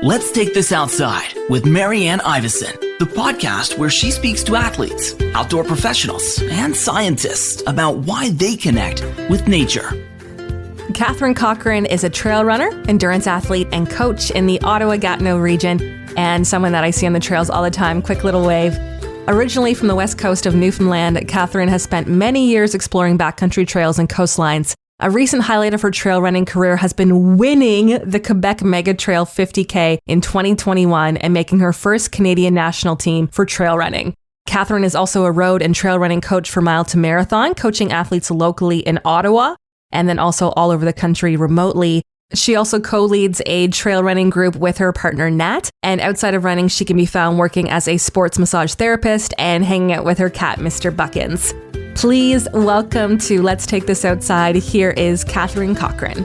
Let's Take This Outside with Marianne Iveson, the podcast where she speaks to athletes, outdoor professionals, and scientists about why they connect with nature. Katheryn Cochrane is a trail runner, endurance athlete, and coach in the Ottawa Gatineau region, and someone that I see on the trails all the time. Quick little wave. Originally from the west coast of Newfoundland, Katheryn has spent many years exploring backcountry trails and coastlines. A recent highlight of her trail running career has been winning the Quebec Mega Trail 50K in 2021 and making her first Canadian national team for trail running. Katheryn is also a road and trail running coach for Mile to Marathon, coaching athletes locally in Ottawa and then also all over the country remotely. She also co-leads a trail running group with her partner, Nat. And outside of running, she can be found working as a sports massage therapist and hanging out with her cat, Mr. Buchans. Please welcome to Let's Take This Outside. Here is Katheryn Cochrane.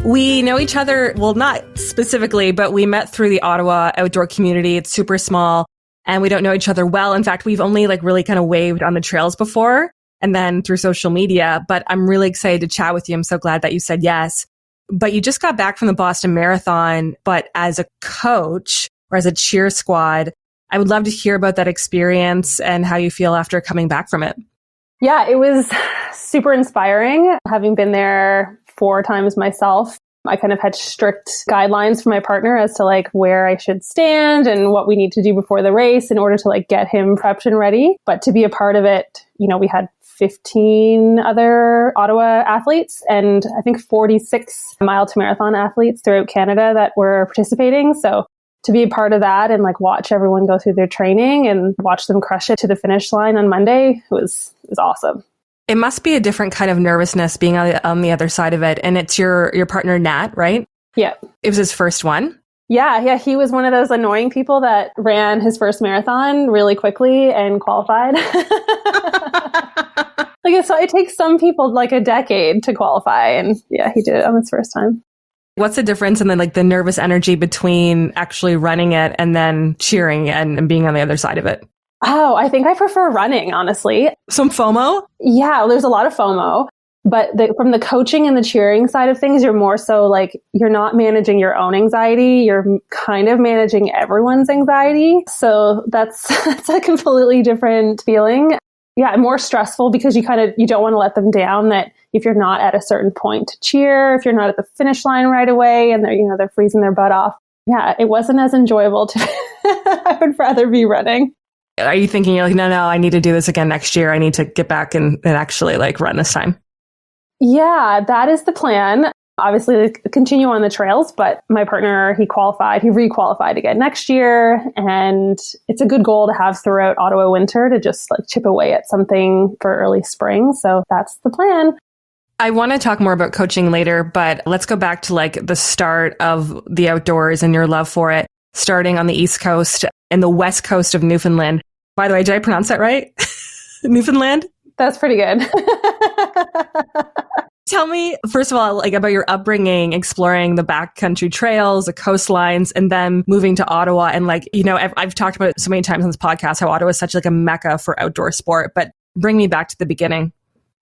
We know each other, well, not specifically, but we met through the Ottawa outdoor community. It's super small and we don't know each other well. In fact, we've only really kind of waved on the trails before and then through social media, but I'm really excited to chat with you. I'm so glad that you said yes. But you just got back from the Boston Marathon, but as a coach or as a cheer squad, I would love to hear about that experience and how you feel after coming back from it. Yeah, it was super inspiring. Having been there 4 times myself, I kind of had strict guidelines from my partner as to where I should stand and what we need to do before the race in order to get him prepped and ready. But to be a part of it, we had 15 other Ottawa athletes and I think 46 Mile to Marathon athletes throughout Canada that were participating. So to be a part of that and watch everyone go through their training and watch them crush it to the finish line on Monday was awesome. It must be a different kind of nervousness being on the other side of it. And it's your partner, Nat, right? Yeah. It was his first one? Yeah. He was one of those annoying people that ran his first marathon really quickly and qualified. So it takes some people a decade to qualify. And yeah, he did it on his first time. What's the difference in the nervous energy between actually running it and then cheering and being on the other side of it? Oh, I think I prefer running, honestly. Some FOMO? Yeah, there's a lot of FOMO. But from the coaching and the cheering side of things, you're more so you're not managing your own anxiety. You're kind of managing everyone's anxiety. So that's a completely different feeling. Yeah, more stressful because you don't want to let them down, that if you're not at a certain point to cheer, if you're not at the finish line right away and they're freezing their butt off. Yeah, it wasn't as enjoyable I would rather be running. Are you thinking no, I need to do this again next year. I need to get back and actually run this time? Yeah, that is the plan. Obviously, continue on the trails, but my partner, he re-qualified again next year. And it's a good goal to have throughout Ottawa winter to just chip away at something for early spring. So that's the plan. I want to talk more about coaching later, but let's go back to the start of the outdoors and your love for it, starting on the East Coast and the West Coast of Newfoundland. By the way, did I pronounce that right? Newfoundland? That's pretty good. Tell me, first of all, about your upbringing, exploring the backcountry trails, the coastlines, and then moving to Ottawa. And I've talked about it so many times on this podcast, how Ottawa is such a mecca for outdoor sport, but bring me back to the beginning.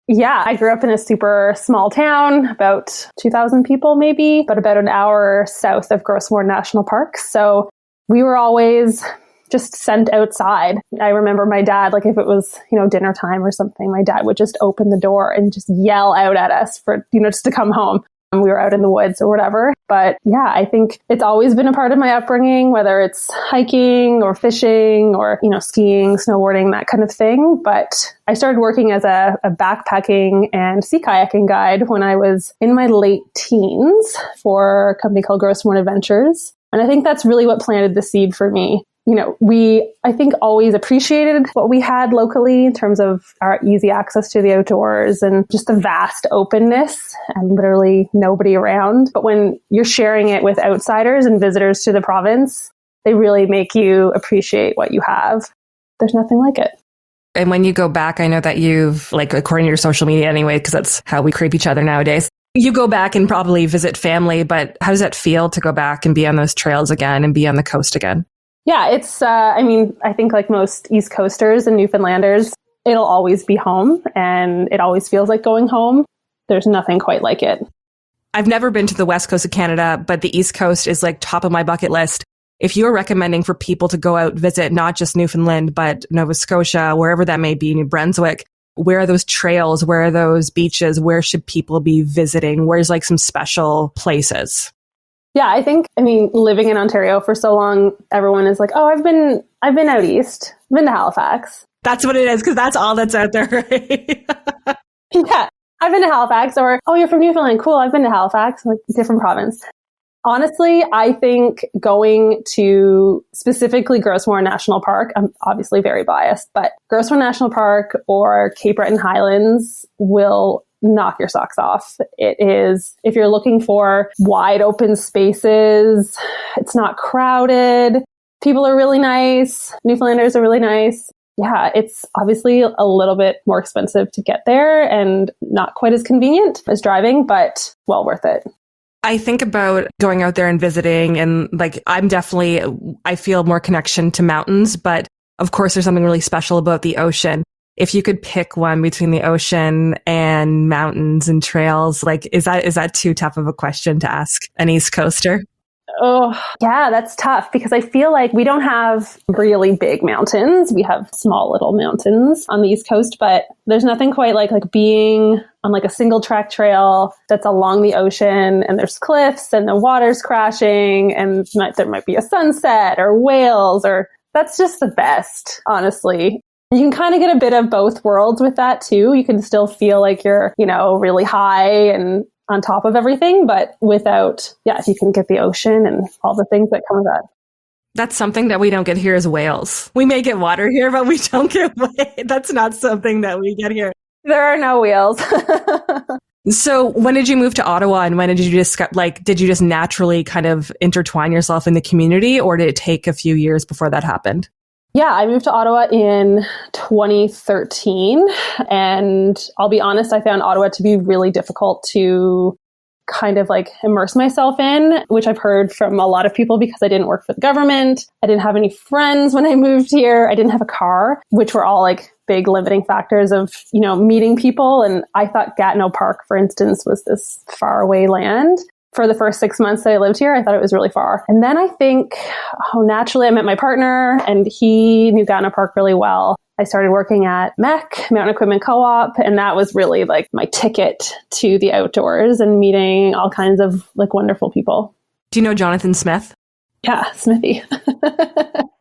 Yeah, I grew up in a super small town, about 2,000 people maybe, but about an hour south of Grossmoor National Park. So we were always just sent outside. I remember my dad, if it was, dinner time or something, my dad would just open the door and just yell out at us for, just to come home. And we were out in the woods or whatever. But yeah, I think it's always been a part of my upbringing, whether it's hiking or fishing or, skiing, snowboarding, that kind of thing. But I started working as a backpacking and sea kayaking guide when I was in my late teens for a company called Grossmoor Adventures. And I think that's really what planted the seed for me. We, I think, always appreciated what we had locally in terms of our easy access to the outdoors and just the vast openness and literally nobody around. But when you're sharing it with outsiders and visitors to the province, they really make you appreciate what you have. There's nothing like it. And when you go back, I know that you've, according to your social media anyway, because that's how we creep each other nowadays, you go back and probably visit family, but how does that feel to go back and be on those trails again and be on the coast again? Yeah, it's, I think most East Coasters and Newfoundlanders, it'll always be home and it always feels like going home. There's nothing quite like it. I've never been to the west coast of Canada, but the east coast is like top of my bucket list. If you're recommending for people to go out visit not just Newfoundland, but Nova Scotia, wherever that may be, New Brunswick, where are those trails? Where are those beaches? Where should people be visiting? Where's like some special places? Yeah, I mean, living in Ontario for so long, everyone is like, oh, I've been out east. I've been to Halifax. That's what it is, because that's all that's out there, right? Yeah, I've been to Halifax. Or, oh, you're from Newfoundland. Cool, I've been to Halifax, like different province. Honestly, I think going to specifically Grossmoor National Park, I'm obviously very biased, but Grossmoor National Park or Cape Breton Highlands will knock your socks off. It is, if you're looking for wide open spaces, it's not crowded. People are really nice. Newfoundlanders are really nice. Yeah, it's obviously a little bit more expensive to get there and not quite as convenient as driving, but well worth it. I think about going out there and visiting, and like I feel more connection to mountains, but of course there's something really special about the ocean. If you could pick one between the ocean and mountains and trails, like is that too tough of a question to ask an East Coaster? Oh, yeah, that's tough because I feel like we don't have really big mountains. We have small little mountains on the East Coast, but there's nothing quite like being on like a single track trail that's along the ocean and there's cliffs and the water's crashing and there might be a sunset or whales, or that's just the best, honestly. You can kind of get a bit of both worlds with that too. You can still feel like you're, really high and on top of everything, but without, if you can get the ocean and all the things that come with that. That's something that we don't get here as whales. We may get water here, but we don't get that's not something that we get here. There are no wheels. So when did you move to Ottawa, and when did you did you just naturally kind of intertwine yourself in the community, or did it take a few years before that happened? Yeah, I moved to Ottawa in 2013, and I'll be honest, I found Ottawa to be really difficult to kind of immerse myself in, which I've heard from a lot of people because I didn't work for the government. I didn't have any friends when I moved here. I didn't have a car, which were all big limiting factors of, meeting people. And I thought Gatineau Park, for instance, was this faraway land. For the first 6 months that I lived here, I thought it was really far. And then I think, naturally I met my partner and he knew Gatineau Park really well. I started working at MEC, Mountain Equipment Co-op, and that was really my ticket to the outdoors and meeting all kinds of wonderful people. Do you know Jonathan Smith? Yeah, Smithy.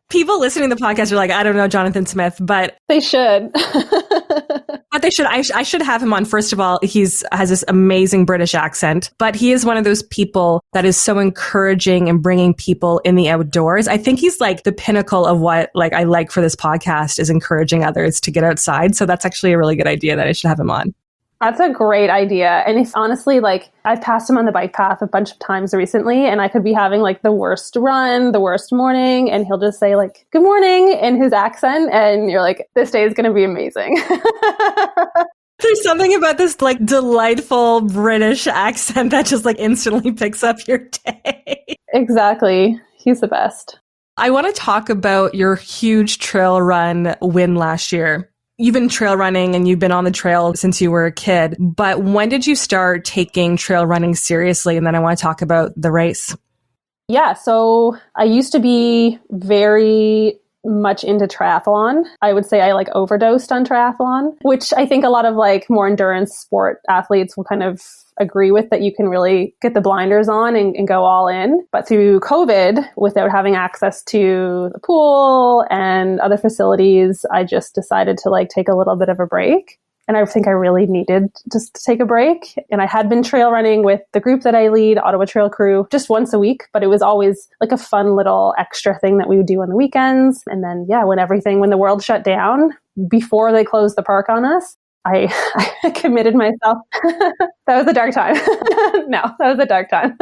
People listening to the podcast are like, I don't know Jonathan Smith, but they should. But they should. I should have him on. First of all, has this amazing British accent, but he is one of those people that is so encouraging and bringing people in the outdoors. I think he's the pinnacle of what I like for this podcast is encouraging others to get outside. So that's actually a really good idea that I should have him on. That's a great idea. And if honestly, I've passed him on the bike path a bunch of times recently, and I could be having the worst run, the worst morning, and he'll just say good morning in his accent. And you're this day is going to be amazing. There's something about this delightful British accent that just instantly picks up your day. Exactly. He's the best. I want to talk about your huge trail run win last year. You've been trail running and you've been on the trail since you were a kid, but when did you start taking trail running seriously? And then I want to talk about the race. Yeah, so I used to be very much into triathlon. I would say I overdosed on triathlon, which I think a lot of more endurance sport athletes will kind of agree with, that you can really get the blinders on and go all in. But through COVID, without having access to the pool and other facilities, I just decided to take a little bit of a break. And I think I really needed just to take a break. And I had been trail running with the group that I lead, Ottawa Trail Crew, just once a week. But it was always a fun little extra thing that we would do on the weekends. And then, when the world shut down, before they closed the park on us, I committed myself. That was a dark time. No, that was a dark time.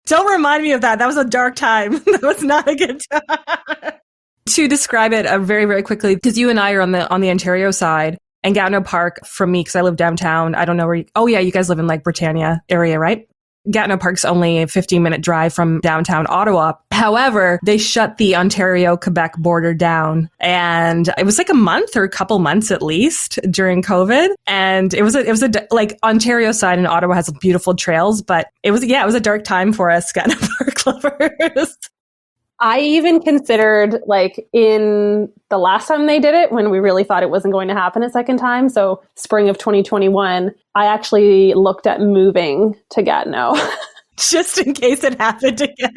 Don't remind me of that. That was a dark time. That was not a good time. To describe it very, very quickly, because you and I are on the Ontario side, and Gatineau Park, from me, because I live downtown, I don't know where you... Oh yeah, you guys live in Britannia area, right? Gatineau Park's only a 15-minute drive from downtown Ottawa. However, they shut the Ontario-Quebec border down, and it was like a month or a couple months at least during COVID. And it was like Ontario side and Ottawa has beautiful trails, but it was a dark time for us Gatineau Park lovers. I even considered, like, in the last time they did it, when we really thought it wasn't going to happen a second time, so spring of 2021, I actually looked at moving to Gatineau. Just in case it happened again.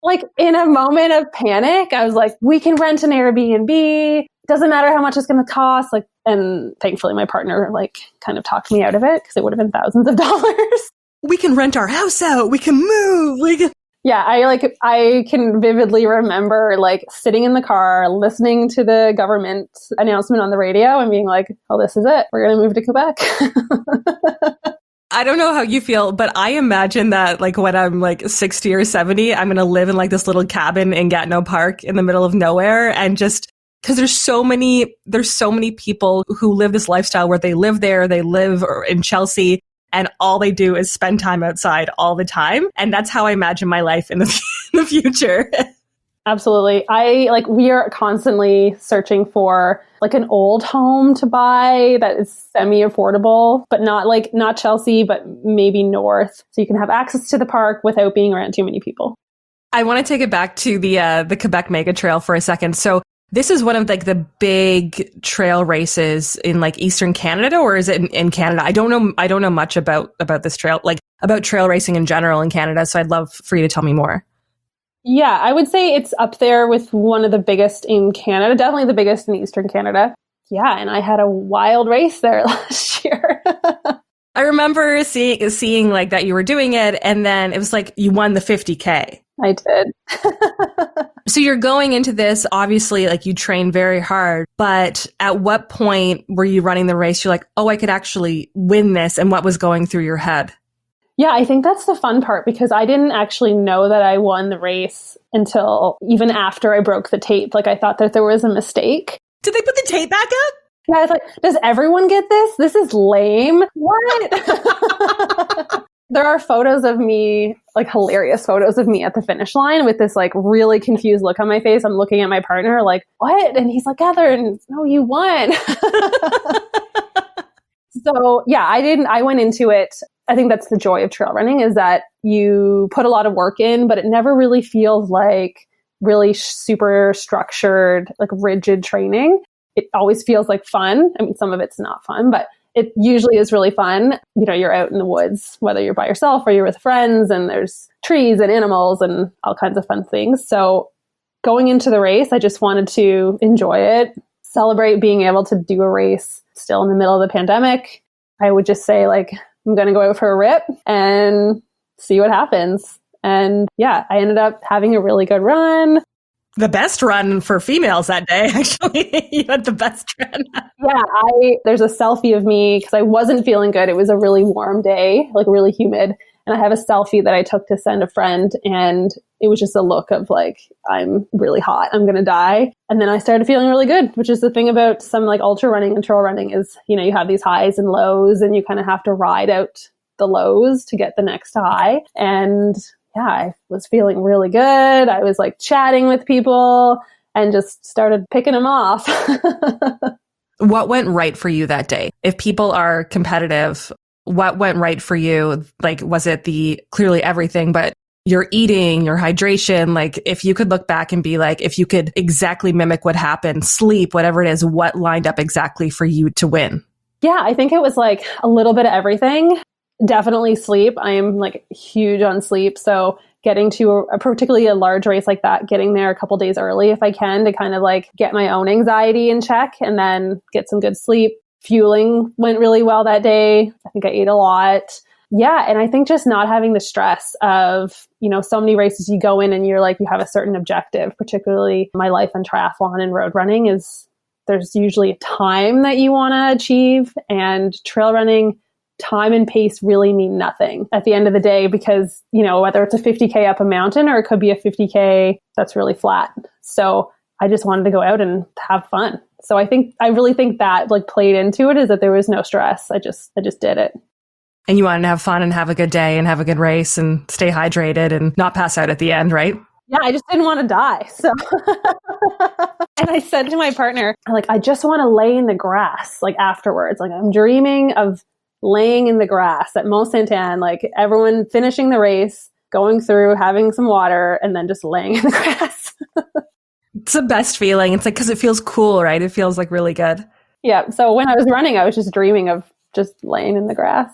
Like, in a moment of panic, I was like, we can rent an Airbnb. Doesn't matter how much it's going to cost. Like, and thankfully my partner, like, kind of talked me out of it because it would have been thousands of dollars. We can rent our house out. We can move. Yeah, I can vividly remember, like, sitting in the car, listening to the government announcement on the radio and being like, oh, this is it. We're going to move to Quebec. I don't know how you feel, but I imagine that, like, when I'm like 60 or 70, I'm going to live in like this little cabin in Gatineau Park in the middle of nowhere. And just because there's so many people who live this lifestyle where they live there, they live in Chelsea, and all they do is spend time outside all the time. And that's how I imagine my life in the future. Absolutely. We are constantly searching for like an old home to buy that is semi-affordable, but not Chelsea, but maybe north. So you can have access to the park without being around too many people. I want to take it back to the Quebec Mega Trail for a second. So this is one of like the big trail races in like Eastern Canada, or is it in Canada? I don't know much about this trail, like about trail racing in general in Canada. So I'd love for you to tell me more. Yeah, I would say it's up there with one of the biggest in Canada, definitely the biggest in Eastern Canada. Yeah, and I had a wild race there last year. I remember seeing like that you were doing it, and then it was like you won the 50K. I did. So you're going into this, obviously, like you train very hard, but at what point were you running the race? You're like, oh, I could actually win this. And what was going through your head? Yeah, I think that's the fun part because I didn't actually know that I won the race until even after I broke the tape. Like I thought that there was a mistake. Did they put the tape back up? Yeah, I was like, does everyone get this? This is lame. What? There are photos of me, like hilarious photos of me at the finish line with this like really confused look on my face. I'm looking at my partner like, what? And he's like, Katheryn, no, you won. So yeah, I went into it. I think that's the joy of trail running is that you put a lot of work in, but it never really feels like really super structured, like rigid training. It always feels like fun. I mean, some of it's not fun, but it usually is really fun. You know, you're out in the woods, whether you're by yourself or you're with friends, and there's trees and animals and all kinds of fun things. So going into the race, I just wanted to enjoy it, celebrate being able to do a race still in the middle of the pandemic. I would just say, like, I'm going to go out for a rip and see what happens. And yeah, I ended up having a really good run. The best run for females that day, actually. You had the best run. Yeah, there's a selfie of me because I wasn't feeling good. It was a really warm day, like really humid. And I have a selfie that I took to send a friend. And it was just a look of like, I'm really hot. I'm going to die. And then I started feeling really good, which is the thing about some like ultra running and trail running is, you know, you have these highs and lows and you kind of have to ride out the lows to get the next high. And yeah, I was feeling really good. I was like chatting with people and just started picking them off. What went right for you that day? If people are competitive, what went right for you? Like, was it clearly everything, but your eating, your hydration? Like, if you could look back and be like, if you could exactly mimic what happened, sleep, whatever it is, what lined up exactly for you to win? Yeah, I think it was like a little bit of everything. Definitely sleep. I am like huge on sleep. So getting to particularly a large race like that, getting there a couple days early if I can to kind of like get my own anxiety in check and then get some good sleep. Fueling went really well that day. I think I ate a lot. Yeah. And I think just not having the stress of, you know, so many races you go in and you're like, you have a certain objective, particularly my life in triathlon and road running is there's usually a time that you want to achieve, and trail running, time and pace really mean nothing at the end of the day because, you know, whether it's a 50K up a mountain or it could be a 50K that's really flat. So I just wanted to go out and have fun. So I really think that like played into it is that there was no stress. I just did it. And you wanted to have fun and have a good day and have a good race and stay hydrated and not pass out at the end, right? Yeah, I just didn't want to die. So, and I said to my partner, like, I just want to lay in the grass, like afterwards. Like, I'm dreaming of laying in the grass at Mont Sainte-Anne, like everyone finishing the race, going through, having some water, and then just laying in the grass. It's the best feeling. It's like, because it feels cool, right? It feels like really good. Yeah. So when I was running, I was just dreaming of just laying in the grass.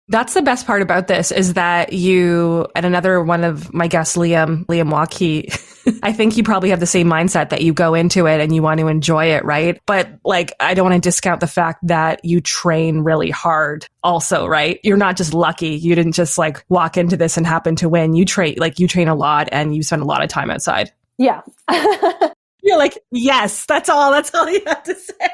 That's the best part about this is that you, and another one of my guests, Liam Waukee, I think you probably have the same mindset that you go into it and you want to enjoy it, right? But like, I don't want to discount the fact that you train really hard also, right? You're not just lucky. You didn't just like walk into this and happen to win. You train a lot and you spend a lot of time outside. Yeah. You're like, yes, that's all you have to say.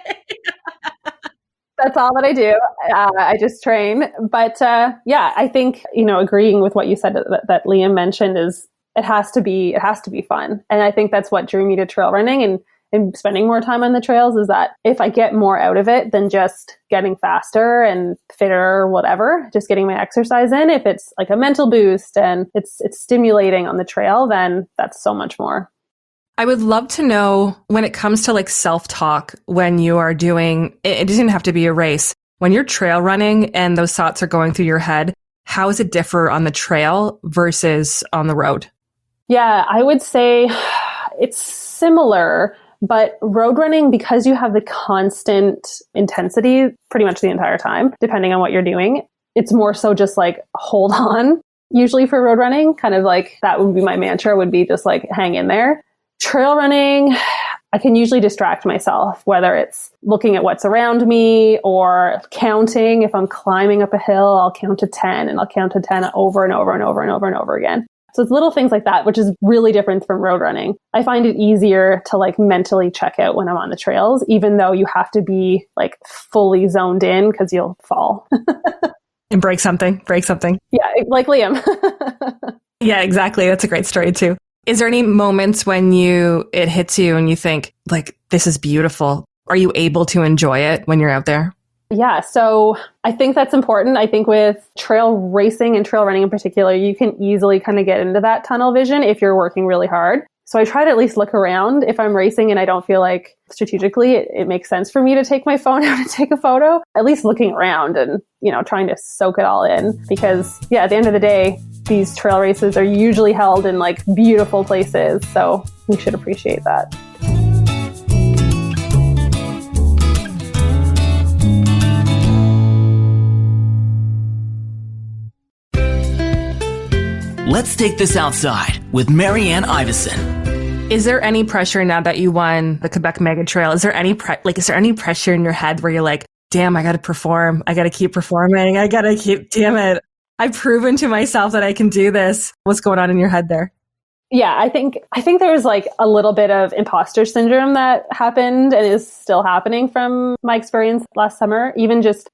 That's all that I do. I just train. But yeah, I think, agreeing with what you said that Liam mentioned is it has to be fun. And I think that's what drew me to trail running and spending more time on the trails is that if I get more out of it than just getting faster and fitter or whatever, just getting my exercise in, if it's like a mental boost and it's stimulating on the trail, then that's so much more. I would love to know when it comes to like self-talk when you are doing, it doesn't have to be a race. When you're trail running and those thoughts are going through your head, how does it differ on the trail versus on the road? Yeah, I would say it's similar, but road running, because you have the constant intensity pretty much the entire time, depending on what you're doing, it's more so just like hold on. Usually for road running, kind of like that would be my mantra, would be just like hang in there. Trail running, I can usually distract myself, whether it's looking at what's around me or counting. If I'm climbing up a hill, I'll count to 10 and I'll count to 10 over and over and over and over and over again. So it's little things like that, which is really different from road running. I find it easier to like mentally check out when I'm on the trails, even though you have to be like fully zoned in because you'll fall. And break something. Yeah, like Liam. Yeah, exactly. That's a great story too. Is there any moments when it hits you and you think, like, this is beautiful? Are you able to enjoy it when you're out there? Yeah, so I think that's important. I think with trail racing and trail running in particular, you can easily kind of get into that tunnel vision if you're working really hard. So I try to at least look around if I'm racing and I don't feel like strategically it makes sense for me to take my phone out and take a photo, at least looking around and, trying to soak it all in. Because yeah, at the end of the day, these trail races are usually held in like beautiful places. So we should appreciate that. Let's take this outside with Marianne Iveson. Is there any pressure now that you won the Quebec Mega Trail? Is there any pressure in your head where you're like, damn, I got to perform. I got to keep performing. Damn it. I've proven to myself that I can do this. What's going on in your head there? Yeah, I think there was like a little bit of imposter syndrome that happened and is still happening from my experience last summer. Even just,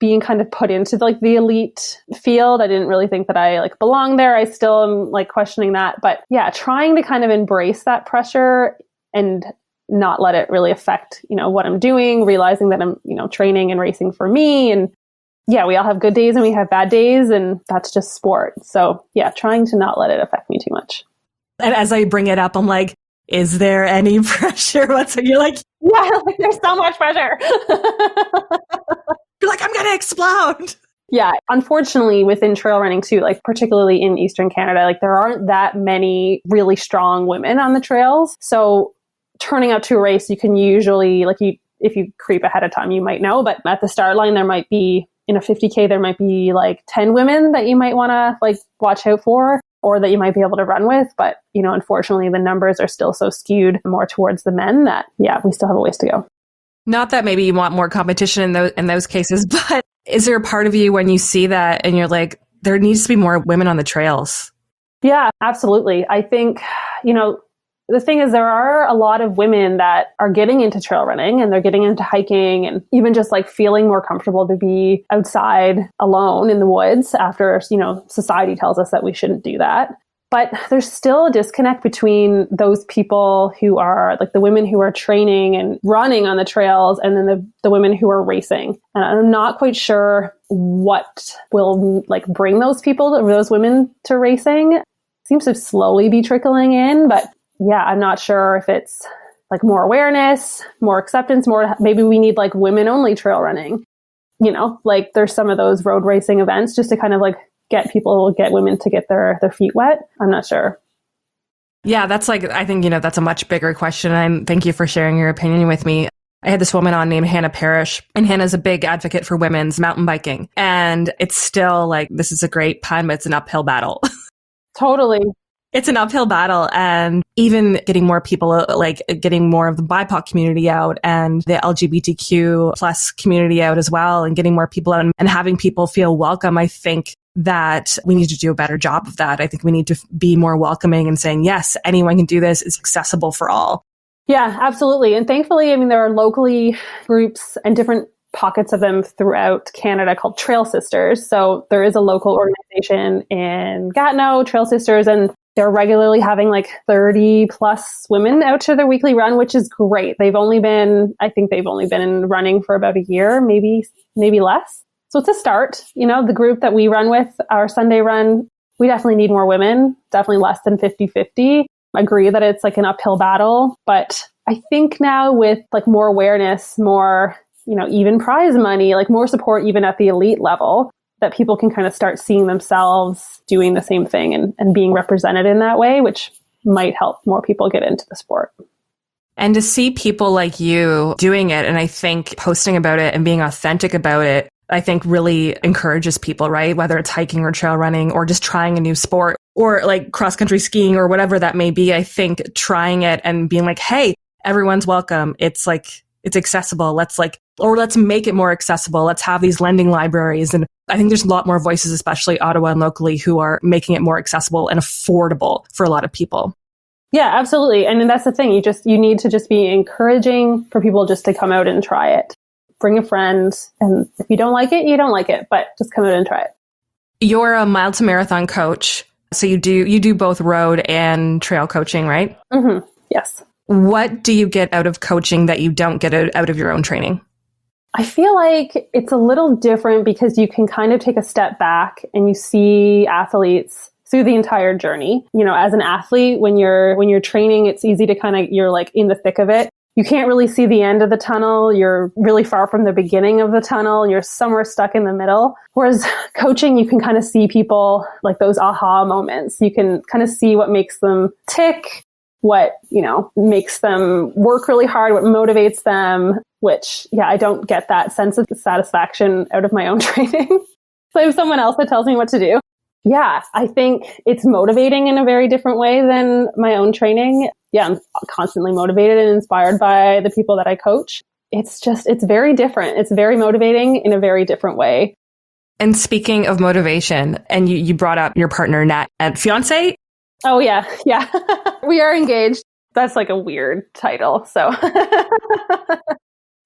being kind of put into like the elite field. I didn't really think that I like belonged there. I still am like questioning that. But yeah, trying to kind of embrace that pressure and not let it really affect, what I'm doing, realizing that I'm, training and racing for me. And yeah, we all have good days and we have bad days, and that's just sport. So yeah, trying to not let it affect me too much. And as I bring it up, I'm like, is there any pressure? You're like, yeah, there's so much pressure. You're like, I'm going to explode. Yeah. Unfortunately, within trail running too, like particularly in Eastern Canada, like there aren't that many really strong women on the trails. So turning up to a race, you can usually, if you creep ahead of time, you might know, but at the start line, there might be, in a 50K, there might be like 10 women that you might want to like watch out for, or that you might be able to run with. But, unfortunately, the numbers are still so skewed more towards the men that, yeah, we still have a ways to go. Not that maybe you want more competition in those cases, but is there a part of you when you see that and you're like, there needs to be more women on the trails? Yeah, absolutely. I think, the thing is, there are a lot of women that are getting into trail running and they're getting into hiking and even just like feeling more comfortable to be outside alone in the woods after, society tells us that we shouldn't do that. But there's still a disconnect between those people who are like the women who are training and running on the trails and then the women who are racing. And I'm not quite sure what will like bring those people, those women to racing. It seems to slowly be trickling in, but yeah, I'm not sure if it's like more awareness, more acceptance, maybe we need like women only trail running, you know, like there's some of those road racing events just to kind of like get women to get their feet wet. I'm not sure. Yeah, that's like, I think, that's a much bigger question. And thank you for sharing your opinion with me. I had this woman on named Hannah Parrish, and Hannah's a big advocate for women's mountain biking. And it's still like, this is a great pun, but it's an uphill battle. Totally. It's an uphill battle, and even getting more people, like getting more of the BIPOC community out and the LGBTQ plus community out as well, and getting more people out and having people feel welcome. I think that we need to do a better job of that. I think we need to be more welcoming and saying, yes, anyone can do this. It's accessible for all. Yeah, absolutely. And thankfully, I mean, there are locally groups and different pockets of them throughout Canada called Trail Sisters. So there is a local organization in Gatineau, Trail Sisters, and they're regularly having like 30 plus women out to their weekly run, which is great. I think they've only been running for about a year, maybe less. So it's a start. The group that we run with, our Sunday run, we definitely need more women, definitely less than 50-50. Agree that it's like an uphill battle. But I think now with like more awareness, more, even prize money, like more support even at the elite level, that people can kind of start seeing themselves doing the same thing and being represented in that way, which might help more people get into the sport. And to see people like you doing it, and I think posting about it and being authentic about it, I think really encourages people, right? Whether it's hiking or trail running or just trying a new sport or like cross-country skiing or whatever that may be. I think trying it and being like, hey, everyone's welcome. It's like, it's accessible. Let's make it more accessible. Let's have these lending libraries. And I think there's a lot more voices, especially Ottawa and locally, who are making it more accessible and affordable for a lot of people. Yeah, absolutely. And that's the thing. You need to just be encouraging for people just to come out and try it. Bring a friend. And if you don't like it, you don't like it, but just come out and try it. You're a mile to marathon coach. So you do both road and trail coaching, right? Mm-hmm. Yes. What do you get out of coaching that you don't get out of your own training? I feel like it's a little different because you can kind of take a step back and you see athletes through the entire journey. As an athlete, when you're training, it's easy to you're like in the thick of it. You can't really see the end of the tunnel. You're really far from the beginning of the tunnel. You're somewhere stuck in the middle. Whereas coaching, you can kind of see people like those aha moments. You can kind of see what makes them tick, what, makes them work really hard, what motivates them, which, I don't get that sense of satisfaction out of my own training. So I have someone else that tells me what to do. Yeah, I think it's motivating in a very different way than my own training. Yeah, I'm constantly motivated and inspired by the people that I coach. It's very different. It's very motivating in a very different way. And speaking of motivation, and you brought up your partner, Nat, and fiance? Oh, yeah. Yeah. We are engaged. That's like a weird title. So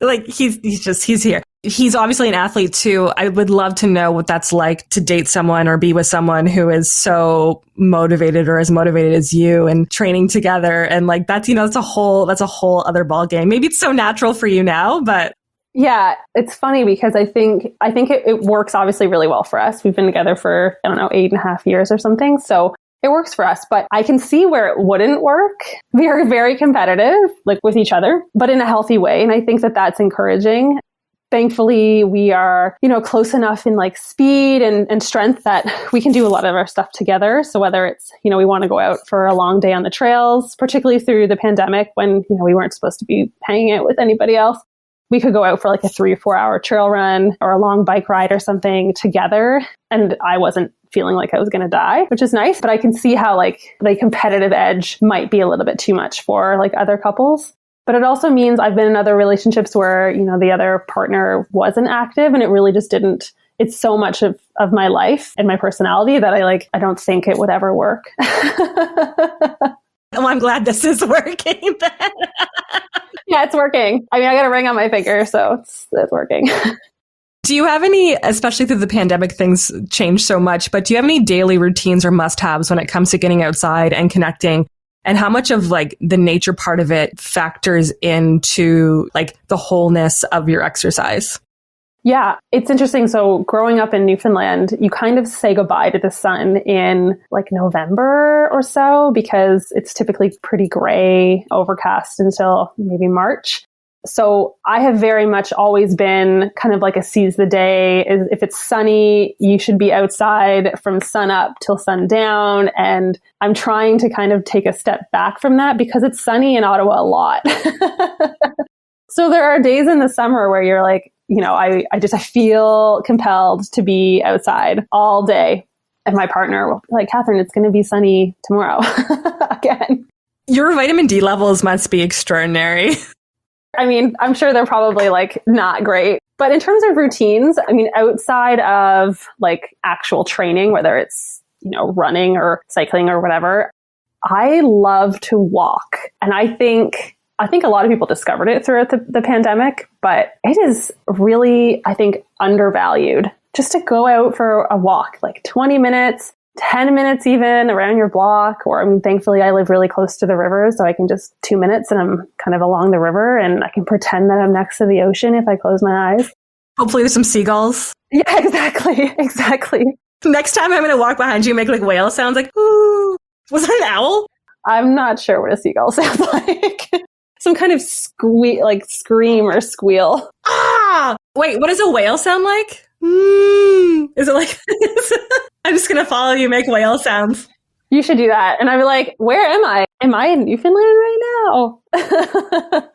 like he's here. He's obviously an athlete too. I would love to know what that's like to date someone or be with someone who is so motivated or as motivated as you and training together. And like, that's a whole other ball game. Maybe it's so natural for you now, but yeah, it's funny because I think it works obviously really well for us. We've been together for, 8.5 years or something. So it works for us, but I can see where it wouldn't work. We are very competitive, like with each other, but in a healthy way. And I think that that's encouraging. Thankfully, we are, close enough in like speed and strength that we can do a lot of our stuff together. So whether it's, we want to go out for a long day on the trails, particularly through the pandemic when, we weren't supposed to be hanging out with anybody else, we could go out for like a 3 or 4 hour trail run or a long bike ride or something together. And I wasn't feeling like I was going to die, which is nice. But I can see how like the competitive edge might be a little bit too much for like other couples. But it also means I've been in other relationships where, the other partner wasn't active and it really just didn't. It's so much of my life and my personality that I don't think it would ever work. Well, I'm glad this is working then. Yeah, it's working. I mean, I got a ring on my finger, so it's working. Do you have any, especially through the pandemic, things changed so much, but do you have any daily routines or must-haves when it comes to getting outside and connecting? And how much of like the nature part of it factors into like the wholeness of your exercise? Yeah, it's interesting. So growing up in Newfoundland, you kind of say goodbye to the sun in like November or so, because it's typically pretty gray, overcast until maybe March. So I have very much always been kind of like a seize the day. If it's sunny, you should be outside from sun up till sundown. And I'm trying to kind of take a step back from that because it's sunny in Ottawa a lot. So there are days in the summer where you're like, you know, I feel compelled to be outside all day. And my partner will be like, Katheryn, it's going to be sunny tomorrow again. Your vitamin D levels must be extraordinary. I mean, I'm sure they're probably like not great. But in terms of routines, I mean, outside of like actual training, whether it's, you know, running or cycling or whatever, I love to walk. And I think a lot of people discovered it throughout the pandemic, but it is really, I think, undervalued just to go out for a walk, like 20 minutes, 10 minutes even around your block. Or, I mean, thankfully I live really close to the river, so I can just 2 minutes and I'm kind of along the river and I can pretend that I'm next to the ocean if I close my eyes. Hopefully there's some seagulls. Yeah, exactly. Next time I'm going to walk behind you, make like whale sounds like, ooh. Was that an owl? I'm not sure what a seagull sounds like. Some kind of scream or squeal. Ah! Wait, what does a whale sound like? Is it like... I'm just going to follow you, make whale sounds. You should do that. And I'd be like, where am I? Am I in Newfoundland right now? I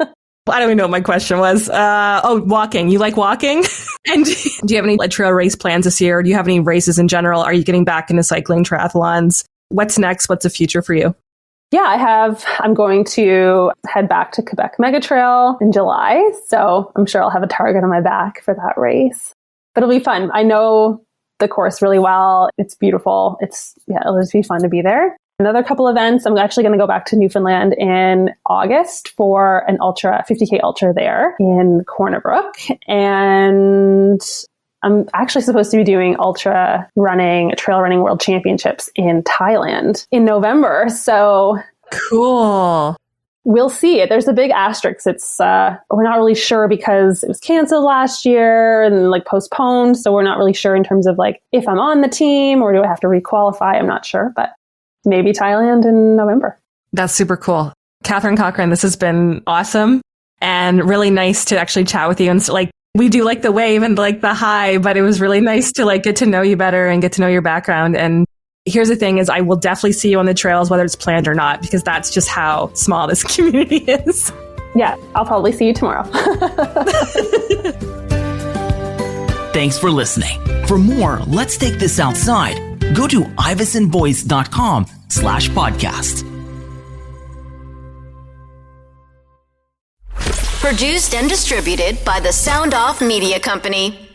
don't even know what my question was. Walking. You like walking? And do you have any like trail race plans this year? Do you have any races in general? Are you getting back into cycling, triathlons? What's next? What's the future for you? Yeah, I'm going to head back to Quebec Mega Trail in July. So I'm sure I'll have a target on my back for that race. But it'll be fun. I know the course really well. It's beautiful. It'll just be fun to be there. Another couple events. I'm actually going to go back to Newfoundland in August for an 50K ultra there in Corner Brook. And I'm actually supposed to be doing trail running world championships in Thailand in November. So cool. We'll see. There's a big asterisk. It's we're not really sure because it was canceled last year and like postponed. So we're not really sure in terms of like if I'm on the team or do I have to requalify? I'm not sure, but maybe Thailand in November. That's super cool. Katheryn Cochrane, this has been awesome and really nice to actually chat with you. And so, like, we do like the wave and like the hi, but it was really nice to like get to know you better and get to know your background. And here's the thing is I will definitely see you on the trails, whether it's planned or not, because that's just how small this community is. Yeah, I'll probably see you tomorrow. Thanks for listening. For more, let's take this outside. Go to ivisonvoice.com/podcast. Produced and distributed by the Sound Off Media Company.